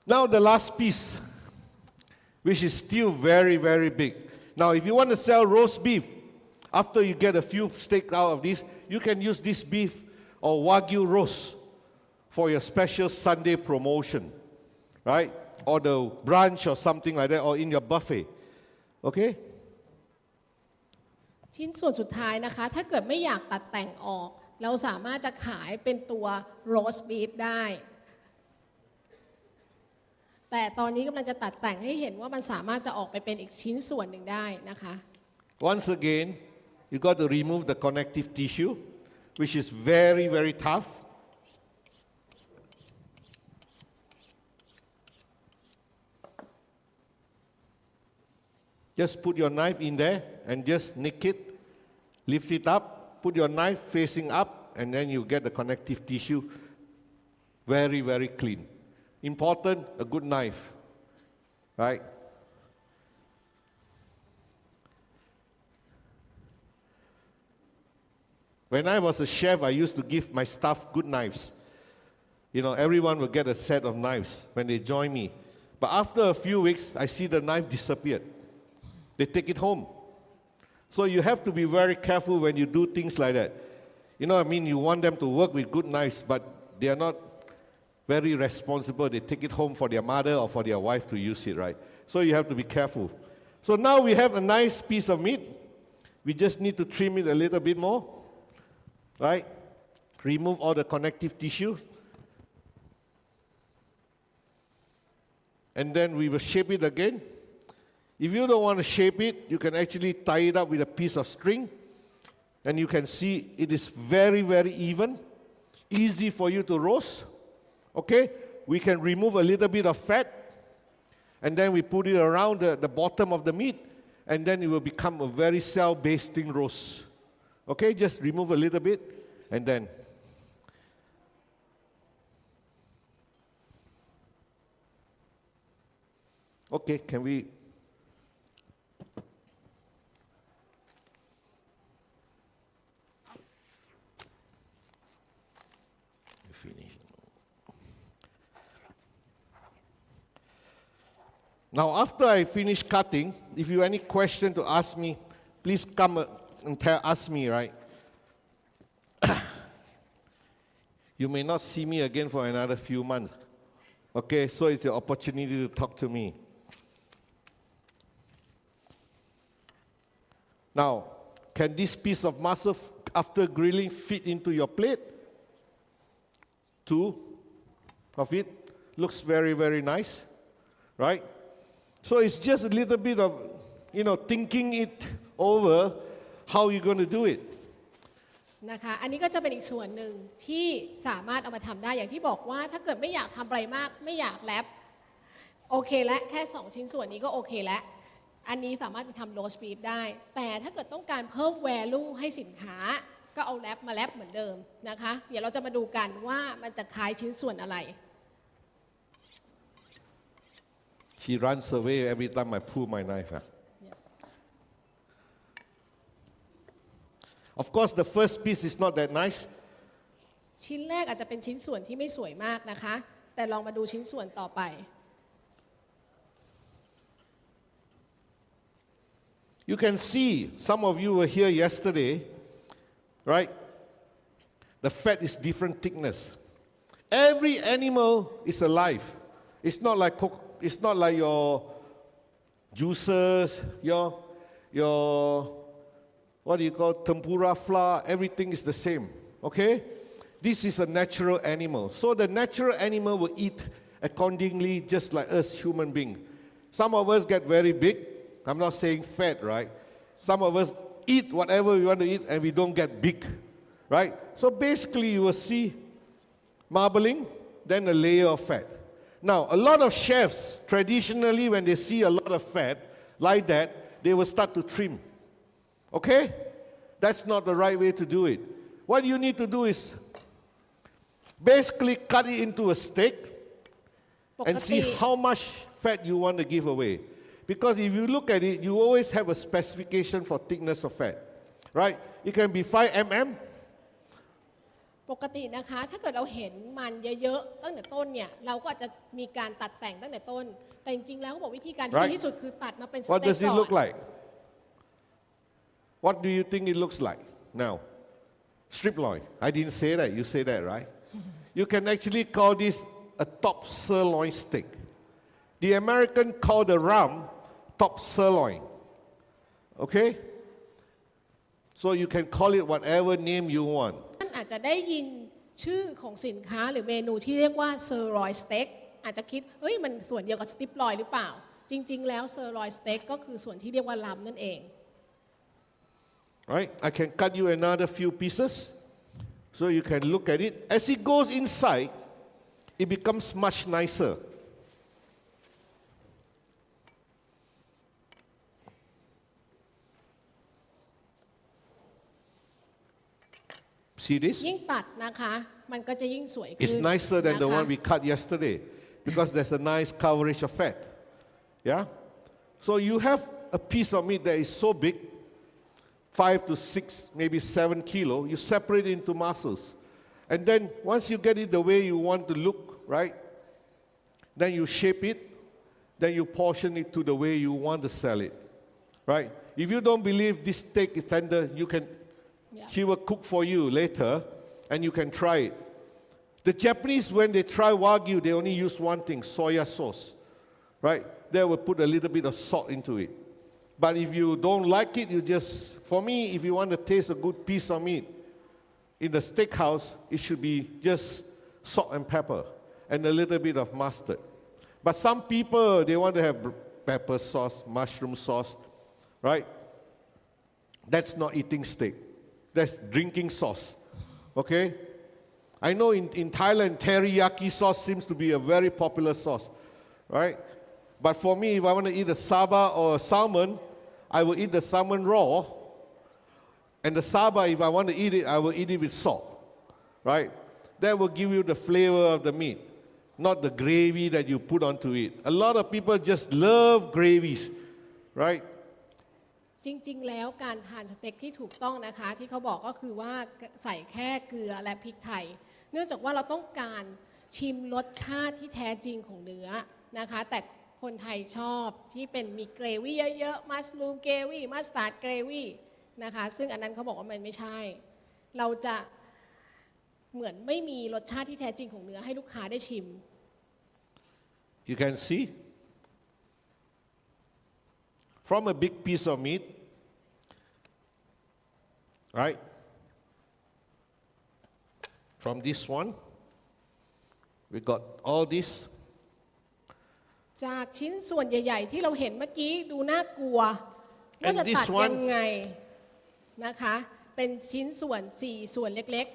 Now the last piece, which is still very, very big. Now, if you want to sell roast beef, after you get a few steaks out of this, you can use this beef or Wagyu roast for your special Sunday promotion, right? Or the brunch or something like that, or in your buffet. Okay? ชิ้นส่วนสุดท้ายนะคะถ้าเกิดไม่อยากตัดแต่งออกเราสามารถจะขายเป็นตัว roast beef ได้แต่ตอนนี้กำลังจะตัดแต่งให้เห็นว่ามันสามารถจะออกไปเป็นอีกชิ้นส่วนหนึ่งได้นะคะ Once again, you got to remove the connective tissue, which is very, very tough. Just put your knife in there and just nick it, lift it up, put your knife facing up, and then you get the connective tissue very, very clean. Important, a good knife, right? When I was a chef, I used to give my staff good knives. You know, everyone would get a set of knives when they join me. But after a few weeks, I see the knife disappeared. They take it home. So you have to be very careful when you do things like that. You know what I mean? You want them to work with good knives, but they are not very responsible. They take it home for their mother or for their wife to use it, right? So you have to be careful. So now we have a nice piece of meat. We just need to trim it a little bit more, right? Remove all the connective tissue. And then we will shape it again. If you don't want to shape it, you can actually tie it up with a piece of string. And you can see it is very, very even. Easy for you to roast. Okay? We can remove a little bit of fat. And then we put it around the bottom of the meat. And then it will become a very cell-basting roast. Okay? Just remove a little bit. And then. Okay, can we... Now, after I finish cutting, if you have any question to ask me, please come and ask me, right? You may not see me again for another few months. Okay, so it's your opportunity to talk to me. Now, can this piece of muscle, after grilling, fit into your plate? Two of it looks very, very nice, right? So it's just a little bit of, thinking it over how you're going to do it. นะคะอันนี้ก็จะเป็นอีกส่วนหนึ่งที่สามารถเอามาทำได้อย่างที่บอกว่าถ้าเกิดไม่อยากทำอะไรมากไม่อยากแรปโอเคและแค่2ชิ้นส่วนนี้ก็โอเคแล้วอันนี้สามารถไปทำโรสต์บีฟได้แต่ถ้าเกิดต้องการเพิ่ม value ให้สินค้าก็เอาแรปมาแรปเหมือนเดิมนะคะเดี๋ยวเราจะมาดูกันว่ามันจะคล้ายชิ้นส่วนอะไร She runs away every time I pull my knife. Yes. Of course, the first piece is not that nice. ชิ้นแรกอาจจะเป็นชิ้นส่วนที่ไม่สวยมากนะคะแต่ลองมาดูชิ้นส่วนต่อไป You can see, some of you were here yesterday, right? The fat is different thickness. Every animal is alive. It's not like your juices, your what do you call tempura flour, everything is the same, okay? This is a natural animal. So the natural animal will eat accordingly just like us human beings. Some of us get very big. I'm not saying fat, right? Some of us eat whatever we want to eat and we don't get big, right? So basically you will see marbling, then a layer of fat. Now, a lot of chefs, traditionally, when they see a lot of fat like that, they will start to trim. Okay? That's not the right way to do it. What you need to do is basically cut it into a steak and see how much fat you want to give away. Because if you look at it, you always have a specification for thickness of fat, right? It can be 5 mm, ปกตินะคะถ้าเกิดเราเห็นมันเยอะๆตั้งแต่ต้นเนี่ยเราก็อาจจะมีการตัดแต่งตั้งแต่ต้นแต่จริงๆแล้วเขาบอกวิธีการที่ดีที่สุดคือตัดมาเป็นสเต็กก่อน What does it look like? What do you think it looks like now? Strip loin. I didn't say that. You say that, right? You can actually call this a top sirloin steak. The American call the ram top sirloin. Okay? So you can call it whatever name you want. ท่านอาจจะได้ยินชื่อของสินค้าหรือเมนูที่เรียกว่าเซอร์ลอยสเต็กอาจจะคิดเฮ้ยมันส่วนเดียวกับสติปลอยหรือเปล่าจริงๆแล้วเซอร์ลอยสเต็กก็คือส่วนที่เรียกว่าลำนั่นเอง Right? I can cut you another few pieces so you can look at it. As it goes inside, it becomes much nicer. See this? ยิ่งตัดนะคะมันก็จะยิ่งสวยขึ้น It's nicer than the one we cut yesterday because there's a nice coverage of fat. Yeah? So you have a piece of meat that is so big, 5 to 6, maybe 7 kilo, you separate it into muscles. And then once you get it the way you want to look, right? Then you shape it, then you portion it to the way you want to sell it. Right? If you don't believe this steak is tender, you can she will cook for you later and you can try it. The Japanese, when they try Wagyu, they only use one thing, soya sauce. Right? They will put a little bit of salt into it. But if you don't like it, you just, for me, if you want to taste a good piece of meat, in the steakhouse, it should be just salt and pepper and a little bit of mustard. But some people, they want to have pepper sauce, mushroom sauce, right? That's not eating steak. That's drinking sauce, okay? I know in Thailand, teriyaki sauce seems to be a very popular sauce, right? But for me, if I want to eat a saba or a salmon, I will eat the salmon raw. And the saba, if I want to eat it, I will eat it with salt, right? That will give you the flavor of the meat, not the gravy that you put onto it. A lot of people just love gravies, right? จริงๆแล้วการทานสเต็กที่ถูกต้องนะคะที่เขาบอกก็คือว่าใส่แค่เกลือและพริกไทยเนื่องจากว่าเราต้องการชิมรสชาติที่แท้จริงของเนื้อนะคะแต่คนไทยชอบที่เป็นมีเกรวี่เยอะๆมัสลูมเกรวี่มัสตาร์ดเกรวี่นะคะซึ่งอันนั้นเขาบอกว่ามันไม่ใช่เราจะเหมือนไม่มีรสชาติที่แท้จริงของเนื้อให้ลูกค้าได้ชิม You can see from a big piece of meat, right? From this one, we got all this. จากชิ้นส่วนใหญ่ๆที่เราเห็นเมื่อกี้ดูน่ากลัวว่าจะตัดยังไงนะคะเป็นชิ้นส่วน4ส่วนเล็ก